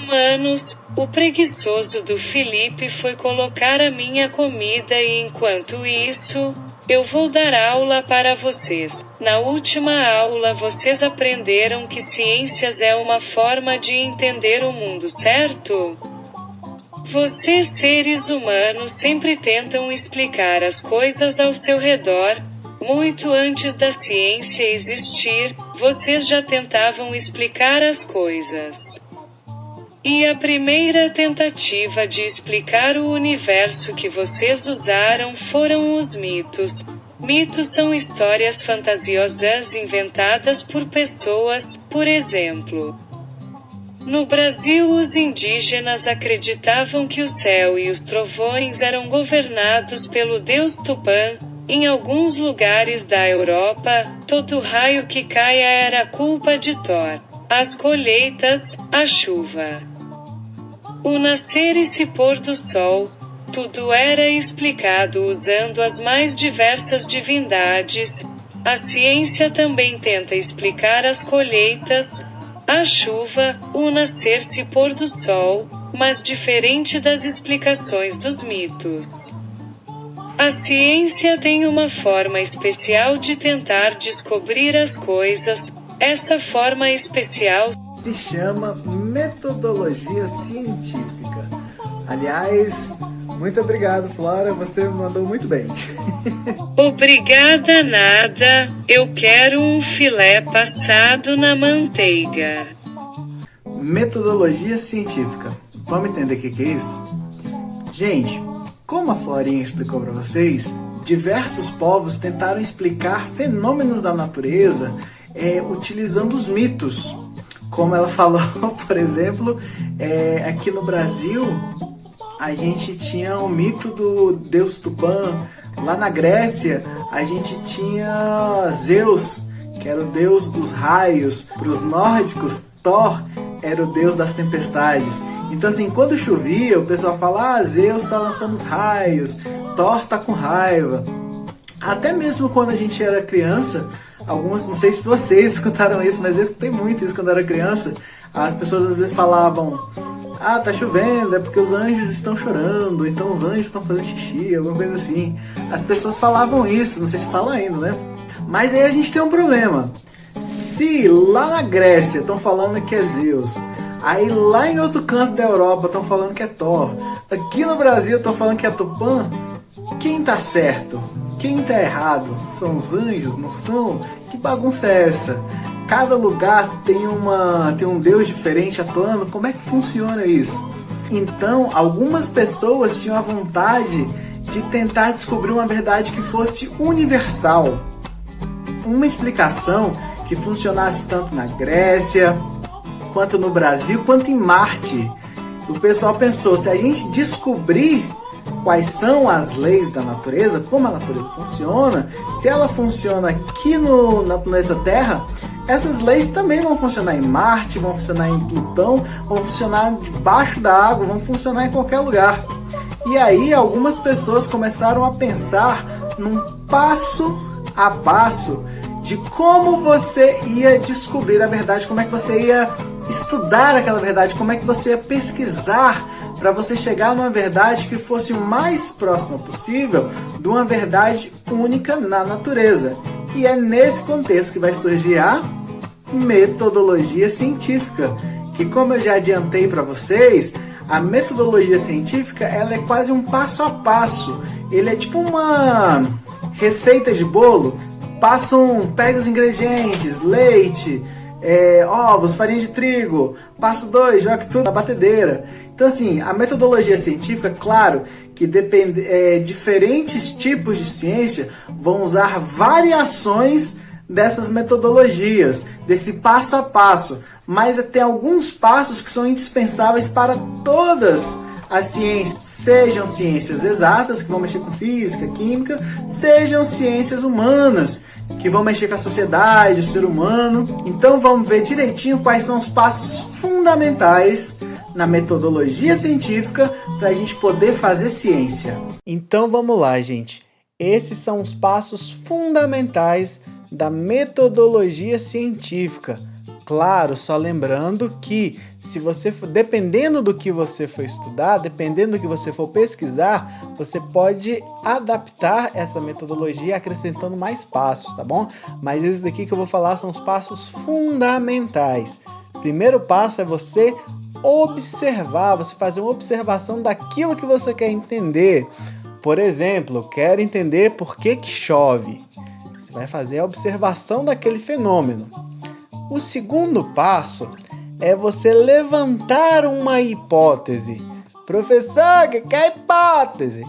humanos, o preguiçoso do Felipe foi colocar a minha comida e enquanto isso, eu vou dar aula para vocês. Na última aula vocês aprenderam que ciências é uma forma de entender o mundo, certo? Vocês seres humanos sempre tentam explicar as coisas ao seu redor. Muito antes da ciência existir, vocês já tentavam explicar as coisas. E a primeira tentativa de explicar o universo que vocês usaram foram os mitos. Mitos são histórias fantasiosas inventadas por pessoas, por exemplo. No Brasil, os indígenas acreditavam que o céu e os trovões eram governados pelo deus Tupã. Em alguns lugares da Europa, todo raio que caia era culpa de Thor. As colheitas, a chuva, o nascer e se pôr do sol, tudo era explicado usando as mais diversas divindades. A ciência também tenta explicar as colheitas, a chuva, o nascer e pôr do sol, mas diferente das explicações dos mitos. A ciência tem uma forma especial de tentar descobrir as coisas. Essa forma especial se chama metodologia científica. Aliás, muito obrigado, Flora, você mandou muito bem. Obrigada nada, eu quero um filé passado na manteiga. Metodologia científica. Vamos entender o que é isso? Gente, como a Florinha explicou para vocês, diversos povos tentaram explicar fenômenos da natureza utilizando os mitos. Como ela falou, por exemplo, aqui no Brasil, a gente tinha o mito do deus Tupã. Lá na Grécia, a gente tinha Zeus, que era o deus dos raios. Para os nórdicos, Thor era o deus das tempestades. Então assim, quando chovia, o pessoal fala, Zeus está lançando os raios, Thor está com raiva. Até mesmo quando a gente era criança, algumas, não sei se vocês escutaram isso, mas eu escutei muito isso quando eu era criança. As pessoas às vezes falavam, tá chovendo, é porque os anjos estão chorando, então os anjos estão fazendo xixi, alguma coisa assim. As pessoas falavam isso, não sei se falam ainda, né? Mas aí a gente tem um problema. Se lá na Grécia estão falando que é Zeus, aí lá em outro canto da Europa estão falando que é Thor, aqui no Brasil estão falando que é Tupã, quem tá certo? Quem tá errado? São os anjos? Não são? Que bagunça é essa? Cada lugar tem um deus diferente atuando. Como é que funciona isso? Então, algumas pessoas tinham a vontade de tentar descobrir uma verdade que fosse universal. Uma explicação que funcionasse tanto na Grécia, quanto no Brasil, quanto em Marte. O pessoal pensou, se a gente descobrir quais são as leis da natureza, como a natureza funciona, se ela funciona aqui no planeta Terra, essas leis também vão funcionar em Marte, vão funcionar em Plutão, vão funcionar debaixo da água, vão funcionar em qualquer lugar. E aí algumas pessoas começaram a pensar num passo a passo de como você ia descobrir a verdade, como é que você ia estudar aquela verdade, como é que você ia pesquisar para você chegar numa verdade que fosse o mais próxima possível de uma verdade única na natureza. E é nesse contexto que vai surgir a metodologia científica, que, como eu já adiantei para vocês, a metodologia científica ela é quase um passo a passo. Ele é tipo uma receita de bolo. Passo 1, pega os ingredientes, leite, ovos, farinha de trigo. Passo 2, joga tudo na batedeira. Então assim, a metodologia científica, claro que diferentes tipos de ciência vão usar variações dessas metodologias, desse passo a passo. Mas tem alguns passos que são indispensáveis para todas as ciências, sejam ciências exatas, que vão mexer com física, química, sejam ciências humanas, que vão mexer com a sociedade, o ser humano. Então vamos ver direitinho quais são os passos fundamentais na metodologia científica para a gente poder fazer ciência. Então vamos lá, gente. Esses são os passos fundamentais da metodologia científica. Claro, só lembrando que se você for, dependendo do que você for estudar, dependendo do que você for pesquisar, você pode adaptar essa metodologia acrescentando mais passos, tá bom? Mas esses daqui que eu vou falar são os passos fundamentais. Primeiro passo é você observar, você fazer uma observação daquilo que você quer entender. Por exemplo, eu quero entender por que que chove. Você vai fazer a observação daquele fenômeno. O segundo passo é você levantar uma hipótese. Professor, o que é hipótese?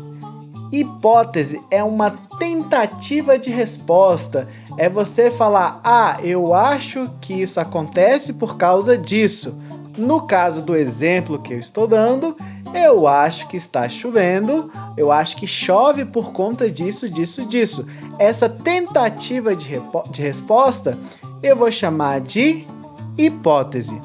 Hipótese é uma tentativa de resposta. É você falar, eu acho que isso acontece por causa disso. No caso do exemplo que eu estou dando, eu acho que está chovendo, eu acho que chove por conta disso, disso, disso. Essa tentativa de resposta eu vou chamar de hipótese.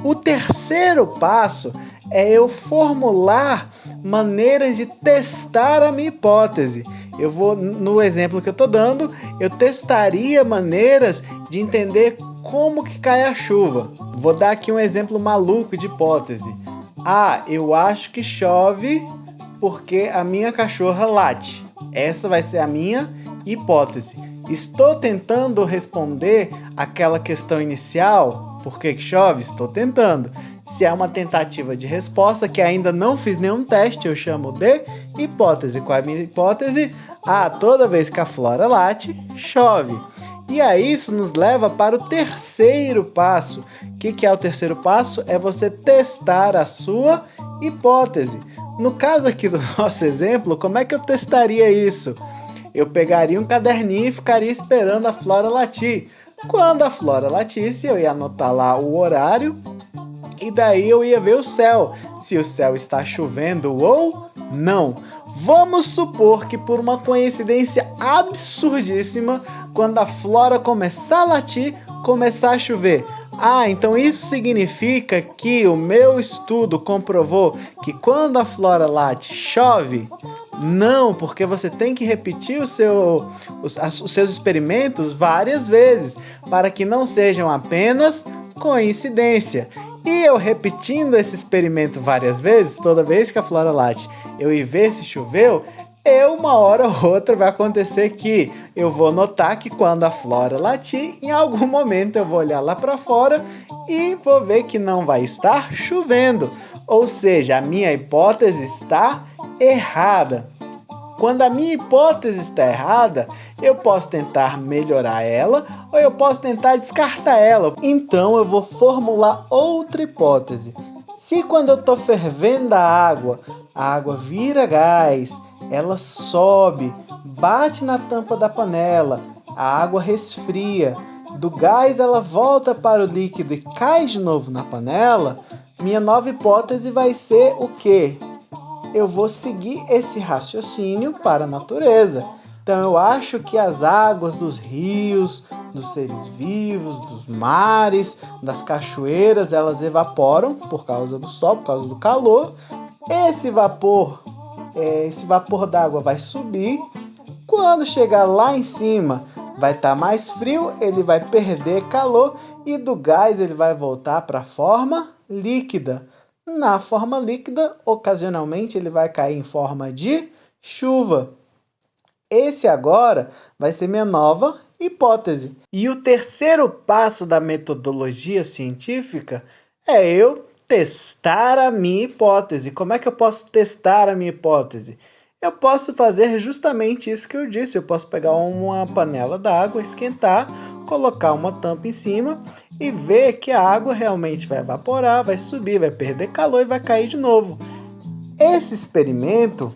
O terceiro passo é eu formular maneiras de testar a minha hipótese. Eu vou, no exemplo que eu estou dando, eu testaria maneiras de entender como que cai a chuva. Vou dar aqui um exemplo maluco de hipótese. Eu acho que chove porque a minha cachorra late. Essa vai ser a minha hipótese. Estou tentando responder aquela questão inicial, por que chove? Estou tentando. Se é uma tentativa de resposta que ainda não fiz nenhum teste, eu chamo de hipótese. Qual é a minha hipótese? Toda vez que a Flora late, chove. E aí isso nos leva para o terceiro passo. O que é o terceiro passo? É você testar a sua hipótese. No caso aqui do nosso exemplo, como é que eu testaria isso? Eu pegaria um caderninho e ficaria esperando a Flora latir. Quando a Flora latisse, eu ia anotar lá o horário e daí eu ia ver o céu, se o céu está chovendo ou não. Vamos supor que por uma coincidência absurdíssima, quando a Flora começar a latir, começar a chover. Então isso significa que o meu estudo comprovou que quando a Flora late, chove? Não, porque você tem que repetir os seus experimentos várias vezes, para que não sejam apenas coincidência. E eu repetindo esse experimento várias vezes, toda vez que a Flora late, eu ir ver se choveu, uma hora ou outra vai acontecer que eu vou notar que quando a Flora latir, em algum momento eu vou olhar lá para fora e vou ver que não vai estar chovendo. Ou seja, a minha hipótese está errada. Quando a minha hipótese está errada, eu posso tentar melhorar ela ou eu posso tentar descartar ela. Então eu vou formular outra hipótese. Se quando eu estou fervendo a água vira gás, ela sobe, bate na tampa da panela, a água resfria, do gás ela volta para o líquido e cai de novo na panela, minha nova hipótese vai ser o quê? Eu vou seguir esse raciocínio para a natureza. Então eu acho que as águas dos rios, dos seres vivos, dos mares, das cachoeiras, elas evaporam por causa do sol, por causa do calor. Esse vapor d'água vai subir. Quando chegar lá em cima, vai estar mais frio, ele vai perder calor e do gás ele vai voltar para a forma líquida. Na forma líquida, ocasionalmente ele vai cair em forma de chuva. Esse agora vai ser minha nova hipótese. E o terceiro passo da metodologia científica é eu testar a minha hipótese. Como é que eu posso testar a minha hipótese? Eu posso fazer justamente isso que eu disse. Eu posso pegar uma panela d'água, esquentar, colocar uma tampa em cima e ver que a água realmente vai evaporar, vai subir, vai perder calor e vai cair de novo. Esse experimento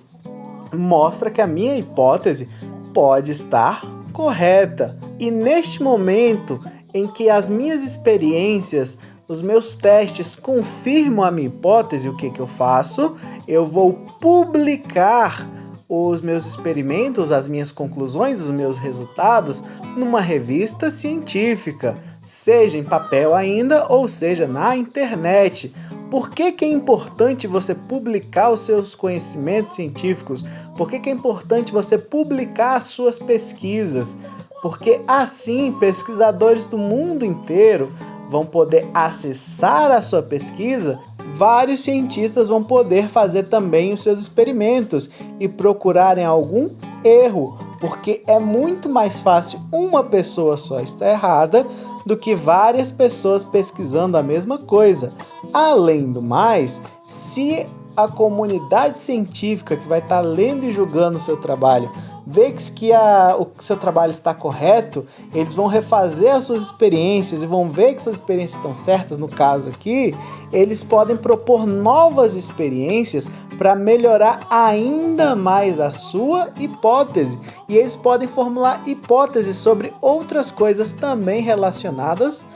mostra que a minha hipótese pode estar correta. E neste momento em que as minhas experiências, os meus testes confirmam a minha hipótese, o que eu faço? Eu vou publicar os meus experimentos, as minhas conclusões, os meus resultados numa revista científica, seja em papel ainda ou seja na internet. Por que é importante você publicar os seus conhecimentos científicos? Por que é importante você publicar as suas pesquisas? Porque assim pesquisadores do mundo inteiro vão poder acessar a sua pesquisa, vários cientistas vão poder fazer também os seus experimentos e procurarem algum erro, porque é muito mais fácil uma pessoa só estar errada do que várias pessoas pesquisando a mesma coisa. Além do mais, se a comunidade científica que vai estar lendo e julgando o seu trabalho vê que o seu trabalho está correto, eles vão refazer as suas experiências e vão ver que suas experiências estão certas. No caso aqui, eles podem propor novas experiências para melhorar ainda mais a sua hipótese, e eles podem formular hipóteses sobre outras coisas também relacionadas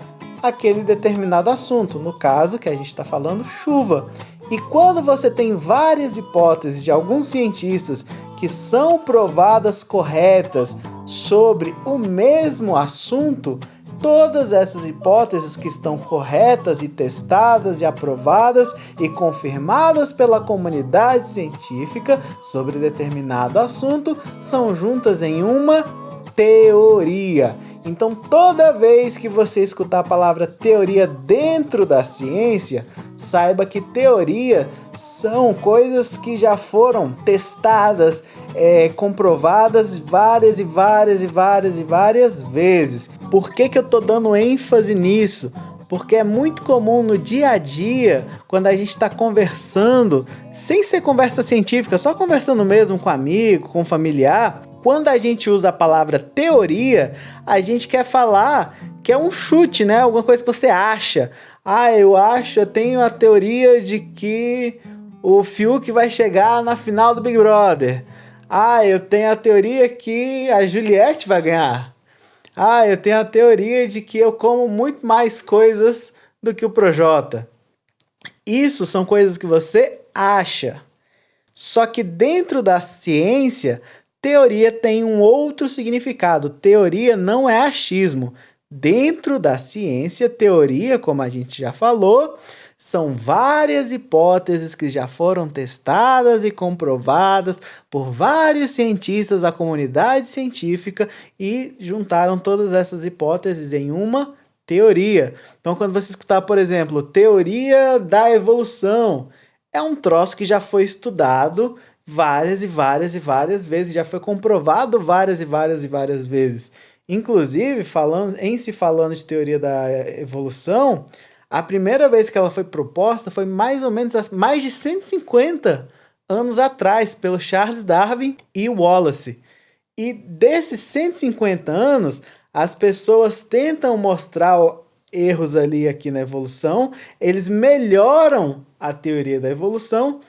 àquele determinado assunto, no caso que a gente está falando, chuva. E quando você tem várias hipóteses de alguns cientistas que são provadas corretas sobre o mesmo assunto, todas essas hipóteses que estão corretas e testadas e aprovadas e confirmadas pela comunidade científica sobre determinado assunto são juntas em uma teoria. Então, toda vez que você escutar a palavra teoria dentro da ciência, saiba que teoria são coisas que já foram testadas, comprovadas várias vezes. Por que eu estou dando ênfase nisso? Porque é muito comum no dia a dia, quando a gente está conversando, sem ser conversa científica, só conversando mesmo com amigo, com familiar, quando a gente usa a palavra teoria, a gente quer falar que é um chute, né? Alguma coisa que você acha. Eu tenho a teoria de que o Fiuk vai chegar na final do Big Brother. Eu tenho a teoria que a Juliette vai ganhar. Eu tenho a teoria de que eu como muito mais coisas do que o Projota. Isso são coisas que você acha. Só que dentro da ciência, teoria tem um outro significado. Teoria não é achismo. Dentro da ciência, teoria, como a gente já falou, são várias hipóteses que já foram testadas e comprovadas por vários cientistas da comunidade científica e juntaram todas essas hipóteses em uma teoria. Então, quando você escutar, por exemplo, teoria da evolução, é um troço que já foi estudado várias vezes, já foi comprovado várias vezes. Inclusive, falando de teoria da evolução, a primeira vez que ela foi proposta foi mais ou menos há mais de 150 anos atrás, pelo Charles Darwin e Wallace. E desses 150 anos, as pessoas tentam mostrar erros aqui na evolução, eles melhoram a teoria da evolução,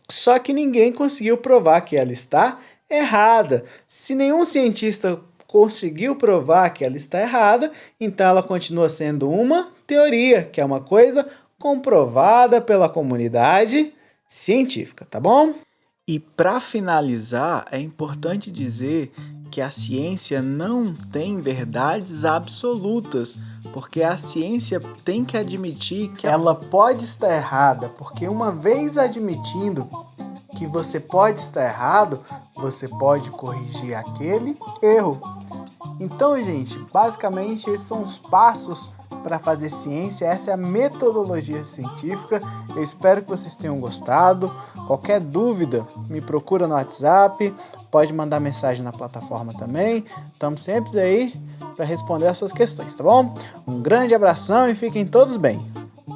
só que ninguém conseguiu provar que ela está errada. Se nenhum cientista conseguiu provar que ela está errada, então ela continua sendo uma teoria, que é uma coisa comprovada pela comunidade científica, tá bom? E para finalizar, é importante dizer que a ciência não tem verdades absolutas, porque a ciência tem que admitir que ela pode estar errada, porque uma vez admitindo que você pode estar errado, você pode corrigir aquele erro. Então, gente, basicamente esses são os passos para fazer ciência, essa é a metodologia científica. Eu espero que vocês tenham gostado. Qualquer dúvida, me procura no WhatsApp, pode mandar mensagem na plataforma também. Estamos sempre aí para responder as suas questões, tá bom? Um grande abração e fiquem todos bem.